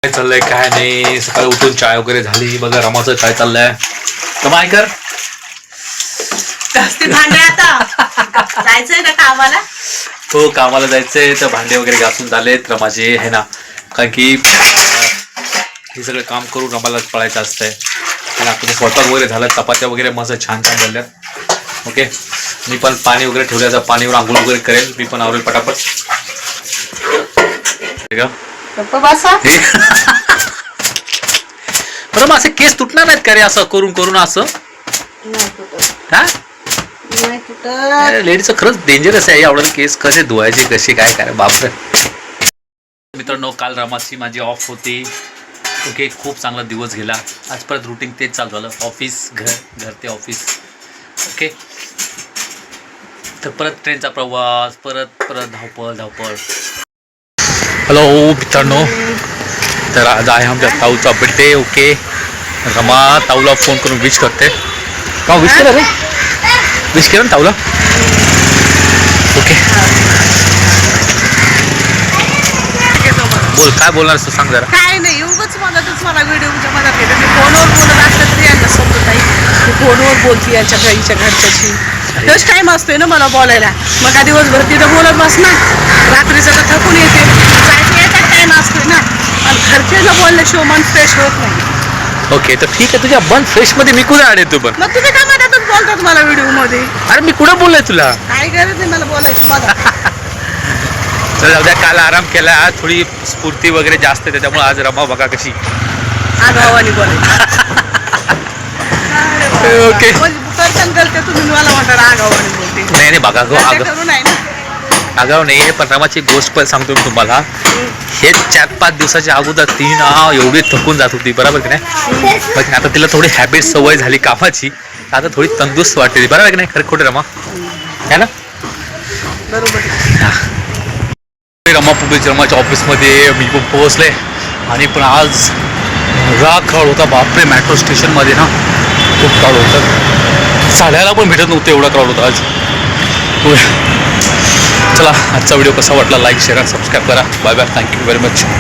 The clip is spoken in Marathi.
काय चाललंय काय नाही. सकाळी उठून चाय वगैरे झाली. बघा रमाचं काय चाललंय. कमाय कर भांडे आता जायचंय ना कामाला. हो कामाला जायचंय तर भांडे वगैरे घासून झालेत रमाचे आहे ना. कारण की हे सगळं काम करून रमाला पळायचं असतंय. आणि आता स्वयंपाक वगैरे झालं. चपात्या वगैरे मस्त छान छान झाल्यात. ओके मी पण पाणी वगैरे ठेवल्याचं पाणीवर आंघोळ वगैरे करेल. मी पण आवरेल पटापट. बरं मग असे केस तुटणार नाहीत का रे असं करून करून असं. हा लेडीचं खरंच डेंजरस आहे. एवढं केस कसे धुवायचे कसे काय काय बापरे. मित्रांनो काल रमाची माझी ऑफ होती. ओके खूप चांगला दिवस गेला. आज परत रुटीन तेच चालू झालं. ऑफिस घर घर ते ऑफिस. ओके तर परत ट्रेनचा प्रवास परत परत धावपळ. हॅलो मित्रांनो तर आज आहे आमच्या ताऊचा बड्डे. ओके रमा ताऊला फोन करून विश करते. का विश केलं रे. विश केलं ना ताऊला. ओके बोल काय बोलणार असं सांग जरा. काय नाही उगाच मला व्हिडिओच्या मदत घेते. मी फोनवर बोलत असलं तरी यांना समजत नाही. मी फोनवर बोलते यांच्या गाईच्या घरच्याशी. तोच टाईम असतोय ना मला बोलायला. मग का दिवसभर तिथं बोलत बसणार. रात्रीचं तर थकून येते. जायचं याचाच टाईम असतोय ना. आणि घरच्याला बोलल्याशिवाय मन फ्रेश होत नाही. ओके तर ठीक आहे. तुझ्या मन फ्रेश मध्ये मी कुठे आले तू पण. मग तुम्ही काय मधातच बोलतात मला व्हिडिओ मध्ये. अरे मी कुठं बोललोय तुला. काय गरज नाही मला बोलायची मला. चल उद्या काल आराम केला. थोडी स्फूर्ती वगैरे जास्त आहे त्याच्यामुळे आज रमा बघा कशी आगावानी बोलायची. ओके करते तुम्ही मला म्हणता आगावानी बोलते. नाही बघा गो करून आहे ना. आगाव नाही पण रमाची गोष्ट पण सांगतो मी तुम्हाला. हे 4-5 दिवसाच्या अगोदर ती ना एवढी थकून जात होती बरोबर की नाही. पण आता तिला थोडी हॅबिट सवय झाली कामाची. आता थोडी तंदुरुस्त वाटते बरोबर की नाही. खरं खोटे रमा है ना. बरोबर रमाच्या ऑफिसमध्ये मी पण पोहोचले. आणि पण आज क्राऊड होता बापरे. मेट्रो स्टेशनमध्ये ना खूप क्राऊड होतं. साड्याला पण भेटत नव्हतं एवढा क्राऊड होता आज. चला आजचा व्हिडिओ कसा वाटला लाईक शेअर आणि सबस्क्राईब करा. Bye bye. Thank you very much.